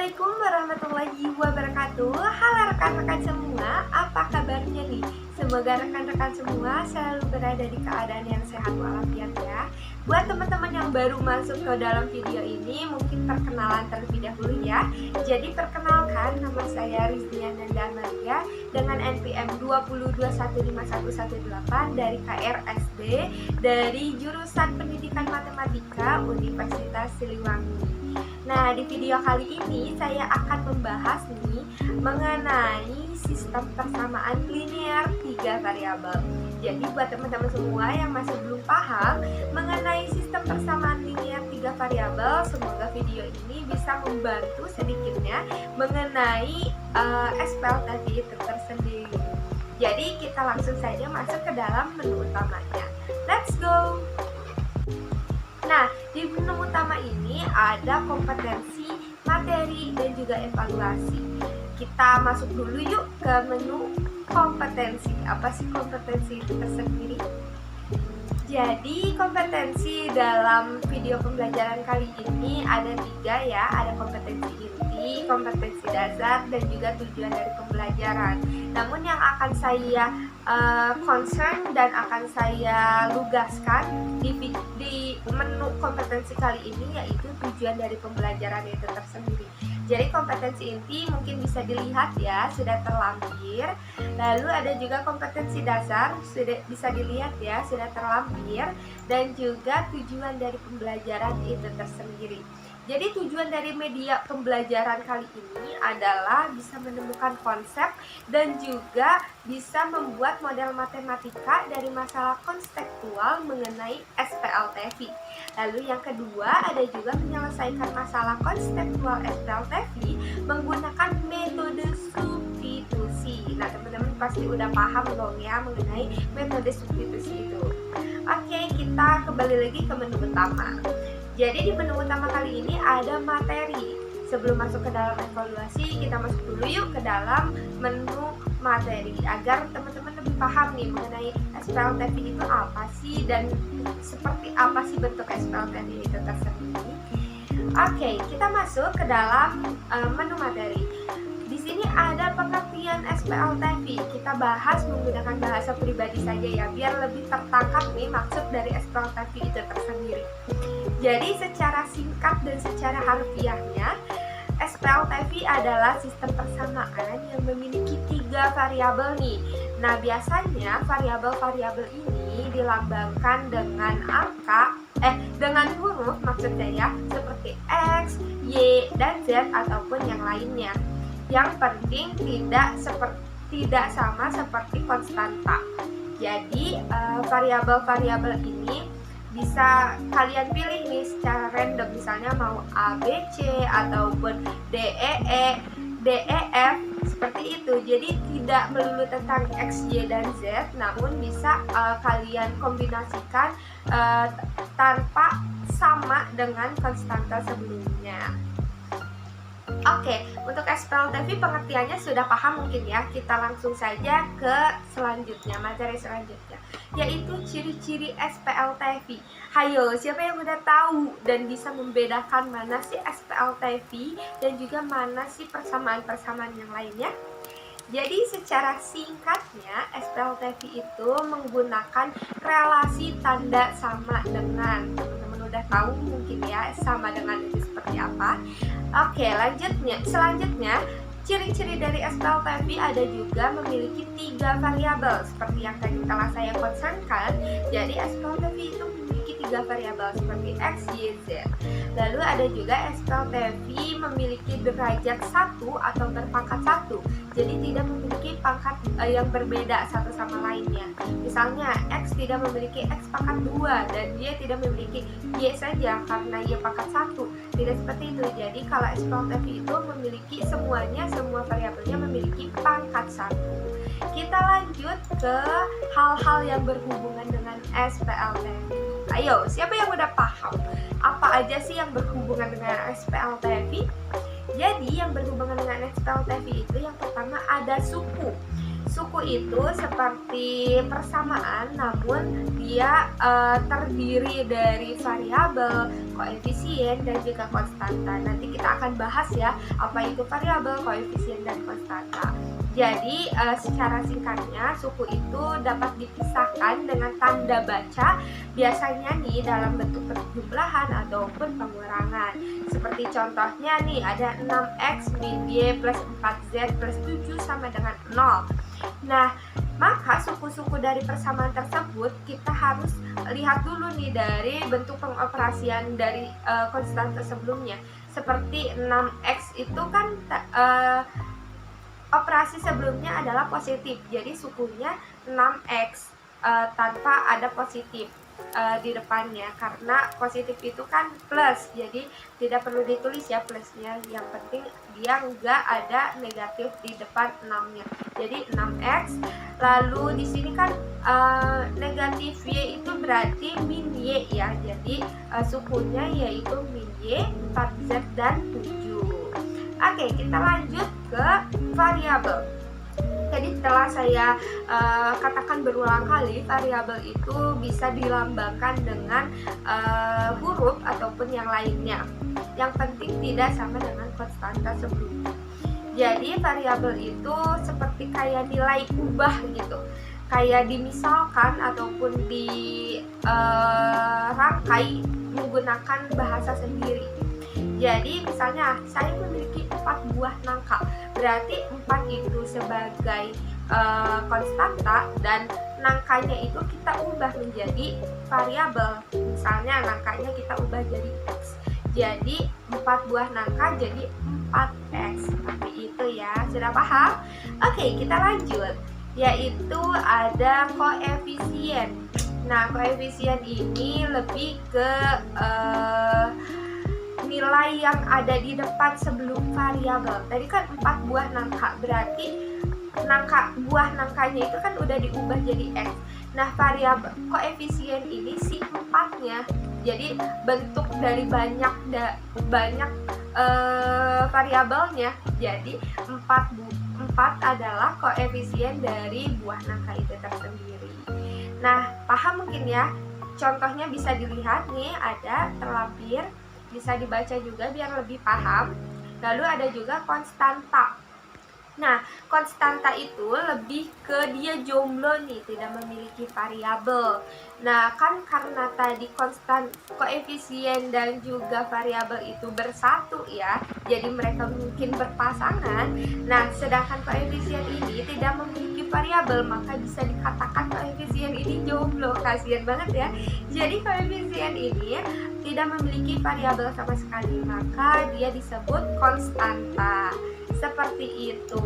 Assalamualaikum warahmatullahi wabarakatuh. Halo rekan-rekan semua, apa kabarnya nih? Semoga rekan-rekan semua selalu berada di keadaan yang sehat walafiat ya. Buat teman-teman yang baru masuk ke dalam video ini, mungkin perkenalan terlebih dahulu ya. Jadi perkenalkan, nama saya Rizdian Nanda Amalia dengan NPM 202151118 dari KRSD dari jurusan Pendidikan Matematika Universitas Siliwangi. Nah, di video kali ini saya akan membahas nih mengenai sistem persamaan linear 3 variabel. Jadi buat teman-teman semua yang masih belum paham mengenai sistem persamaan linear 3 variabel, semoga video ini bisa membantu sedikitnya mengenai SPLTV itu tersendiri. Jadi kita langsung saja masuk ke dalam menu utamanya. Let's go! Nah, di menu utama ini ada kompetensi, materi, dan juga evaluasi. Kita masuk dulu yuk ke menu kompetensi. Apa sih kompetensi itu tersendiri? Jadi kompetensi dalam video pembelajaran kali ini ada 3 ya. Ada kompetensi inti, kompetensi dasar, dan juga tujuan dari pembelajaran. Namun yang akan saya concern dan akan saya lugaskan di menu kompetensi kali ini yaitu tujuan dari pembelajaran itu tersendiri. Jadi kompetensi inti mungkin bisa dilihat ya, sudah terlampir. Lalu ada juga kompetensi dasar, sudah bisa dilihat ya, sudah terlampir. Dan juga tujuan dari pembelajaran itu tersendiri. Jadi tujuan dari media pembelajaran kali ini adalah bisa menemukan konsep dan juga bisa membuat model matematika dari masalah konseptual mengenai SPLTV. Lalu yang kedua ada juga menyelesaikan masalah konseptual SPLTV menggunakan metode substitusi. Nah, teman-teman pasti udah paham dong ya mengenai metode substitusi itu. Oke, kita kembali lagi ke menu utama. Jadi di menu utama kali ini ada materi. Sebelum masuk ke dalam evaluasi, kita masuk dulu yuk ke dalam menu materi agar teman-teman lebih paham nih mengenai SPLTV itu apa sih dan seperti apa sih bentuk SPLTV itu tersendiri. Oke, kita masuk ke dalam menu materi. Di sini ada pengertian SPLTV. Kita bahas menggunakan bahasa pribadi saja ya, biar lebih tertangkap nih maksud dari SPLTV itu tersendiri. Jadi secara singkat dan secara harfiahnya, SPLTV adalah sistem persamaan yang memiliki 3 variabel nih. Nah, biasanya variabel-variabel ini dilambangkan dengan dengan huruf maksudnya ya, seperti X, Y, dan Z ataupun yang lainnya. Yang penting tidak sama seperti konstanta. Jadi variabel-variabel ini bisa kalian pilih nih secara random, misalnya mau A, B, C ataupun D, E, F seperti itu. Jadi tidak melulu tentang X, Y, dan Z, namun bisa kalian kombinasikan tanpa sama dengan konstanta sebelumnya. Oke, untuk SPLTV pengertiannya sudah paham mungkin ya. Kita langsung saja ke selanjutnya, materi selanjutnya, yaitu ciri-ciri SPLTV. Hayo, siapa yang udah tahu dan bisa membedakan mana sih SPLTV dan juga mana sih persamaan-persamaan yang lainnya? Jadi secara singkatnya SPLTV itu menggunakan relasi tanda sama dengan. Teman-teman udah tahu mungkin ya sama dengan itu seperti apa. Oke, selanjutnya ciri-ciri dari SPLTV ada juga memiliki 3 variabel seperti yang tadi telah saya concernkan. Jadi SPLTV itu memiliki 3 variabel seperti X, Y, Z. Lalu ada juga SPLTV memiliki derajat 1 atau berpangkat 1. Jadi tidak memiliki pangkat yang berbeda satu sama lainnya. Misalnya X tidak memiliki X pangkat 2 dan Y tidak memiliki Y saja karena Y pangkat 1. Tidak seperti itu. Jadi kalau SPLTV itu memiliki semua variabelnya memiliki pangkat 1. Kita lanjut ke hal-hal yang berhubungan dengan SPLTV. Ayo, siapa yang udah paham apa aja sih yang berhubungan dengan SPLTV? Jadi yang berhubungan dengan SPLTV itu yang pertama ada suku. suku itu seperti persamaan, namun dia terdiri dari variabel, koefisien, dan juga konstanta. Nanti kita akan bahas ya, apa itu variabel, koefisien, dan konstanta. Jadi secara singkatnya, suku itu dapat dipisahkan dengan tanda baca, biasanya nih dalam bentuk perjumlahan ataupun pengurangan. Seperti contohnya nih, ada 6x min y plus 4z plus 7 sama dengan 0. Nah, maka suku-suku dari persamaan tersebut kita harus lihat dulu nih dari bentuk pengoperasian dari konstanta sebelumnya. Seperti 6x itu kan operasi sebelumnya adalah positif, jadi sukunya 6x tanpa ada positif di depannya, karena positif itu kan plus, jadi tidak perlu ditulis ya plusnya, yang penting dia nggak ada negatif di depan 6-nya. Jadi 6x, lalu di sini kan negatif y itu berarti min y ya, jadi sukunya yaitu min y, 4z, dan 7. Oke, kita lanjut ke variabel. Jadi setelah saya katakan berulang kali, variabel itu bisa dilambangkan dengan huruf ataupun yang lainnya. Yang penting tidak sama dengan konstanta sebelumnya. Jadi variabel itu seperti kayak nilai ubah gitu, kayak dimisalkan ataupun dirangkai menggunakan bahasa sendiri. Jadi misalnya saya memiliki 4 buah nangka, berarti 4 itu sebagai konstanta dan nangkanya itu kita ubah menjadi variabel. Misalnya nangkanya kita ubah jadi x. Jadi 4 buah nangka jadi 4x. Seperti itu ya. Sudah paham? Oke, kita lanjut. Yaitu ada koefisien. Nah, koefisien ini lebih ke nilai yang ada di depan sebelum variabel. Tadi kan 4 buah nangka, berarti buah nangkanya itu kan udah diubah jadi x. Nah, variabel koefisien ini si 4-nya, jadi bentuk dari banyak variabelnya. Jadi 4 adalah koefisien dari buah nangka itu tersendiri. Nah, paham mungkin ya? Contohnya bisa dilihat nih, ada terlampir, bisa dibaca juga biar lebih paham. Lalu ada juga konstanta. Nah, konstanta itu lebih ke dia jomblo nih, tidak memiliki variabel. Nah, kan karena tadi koefisien dan juga variabel itu bersatu ya, jadi mereka mungkin berpasangan. Nah, sedangkan koefisien ini tidak memiliki variabel, maka bisa dikatakan koefisien ini jomblo. Kasian banget ya. Jadi koefisien ini tidak memiliki variabel sama sekali, maka dia disebut konstanta. Seperti itu.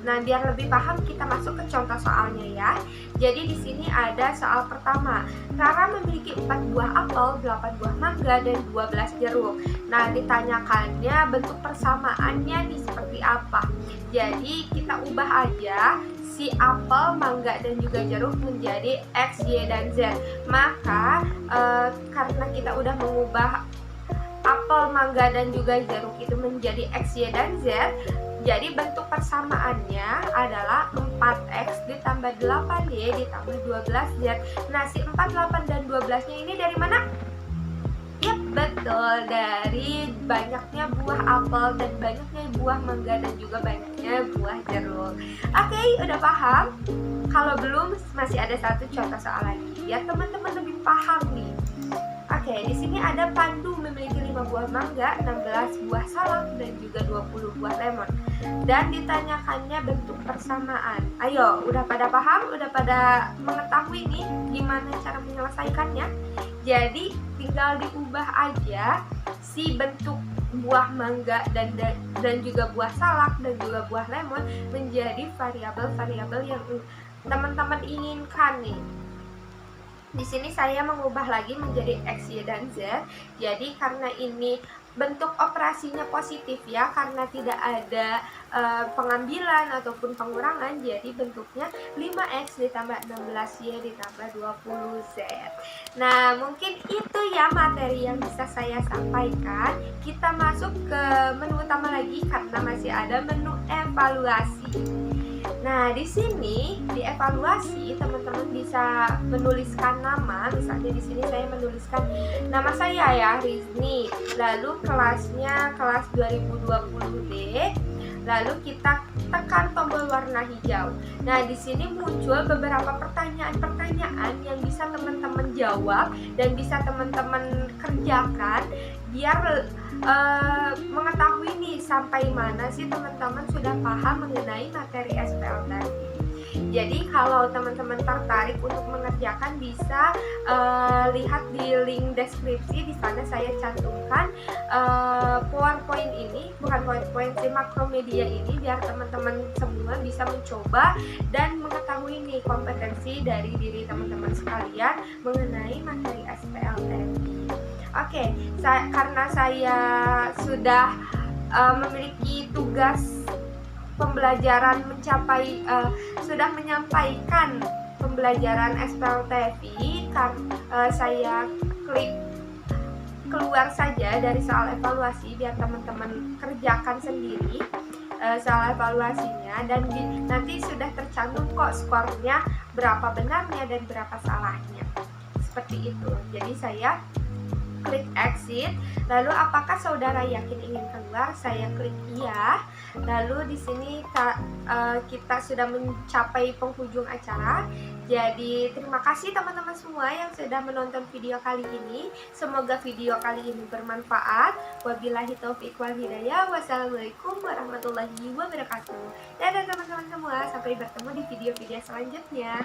Nah, biar lebih paham kita masuk ke contoh soalnya ya. Jadi di sini ada soal pertama. Rara memiliki 4 buah apel, 8 buah mangga, dan 12 jeruk. Nah, ditanyakannya bentuk persamaannya nih seperti apa. Jadi kita ubah aja si apel, mangga, dan juga jeruk menjadi X, Y, dan Z. Maka karena kita udah mengubah apel, mangga, dan juga jeruk itu menjadi X, Y, dan Z, jadi bentuk persamaannya adalah 4X ditambah 8Y ditambah 12Z. Nah, si 4, 8, dan 12-nya ini dari mana? Yap, betul, dari banyaknya buah apel dan banyaknya buah mangga dan juga banyaknya buah jeruk. Oke, udah paham? Kalau belum, masih ada satu contoh soal lagi biar teman-teman lebih paham nih. Oke, di sini ada Pandu memiliki 5 buah mangga, 16 buah salak, dan juga 20 buah lemon. Dan ditanyakannya bentuk persamaan. Ayo, udah pada paham? Udah pada mengetahui nih gimana cara menyelesaikannya? Jadi, tinggal diubah aja si bentuk buah mangga dan juga buah salak dan juga buah lemon menjadi variabel-variabel yang teman-teman inginkan nih. Di sini saya mengubah lagi menjadi X, Y, dan Z. Jadi karena ini bentuk operasinya positif ya, karena tidak ada pengambilan ataupun pengurangan, jadi bentuknya 5X ditambah 16Y ditambah 20Z. Nah, mungkin itu ya materi yang bisa saya sampaikan. Kita masuk ke menu utama lagi karena masih ada menu evaluasi. Nah, di sini di evaluasi teman-teman bisa menuliskan nama. Misalnya di sini saya menuliskan nama saya ya, Rizni. Lalu kelasnya kelas 2020D. Lalu kita tekan tombol warna hijau. Nah, di sini muncul beberapa pertanyaan-pertanyaan yang bisa teman-teman jawab dan bisa teman-teman kerjakan biar mengetahui nih sampai mana sih teman-teman sudah paham mengenai materi SPL tadi. Jadi kalau teman-teman tertarik untuk mengerjakan bisa lihat di link deskripsi, di sana saya cantumkan PowerPoint ini, bukan PowerPoint sih, Makromedia ini, biar teman-teman semua bisa mencoba dan mengetahui nih kompetensi dari diri teman-teman sekalian mengenai materi SPL tadi. Oke, karena saya sudah memiliki tugas pembelajaran sudah menyampaikan pembelajaran SPL TV, saya klik keluar saja dari soal evaluasi biar teman-teman kerjakan sendiri soal evaluasinya, dan nanti sudah tercantum kok skornya berapa benarnya dan berapa salahnya, seperti itu. Jadi saya klik exit. Lalu apakah saudara yakin ingin keluar? Saya klik iya. Lalu di sini kita sudah mencapai penghujung acara. Jadi terima kasih teman-teman semua yang sudah menonton video kali ini. Semoga video kali ini bermanfaat. Wabillahi taufiq wal hidayah. Wassalamualaikum warahmatullahi wabarakatuh. Dadah teman-teman semua, sampai bertemu di video-video selanjutnya.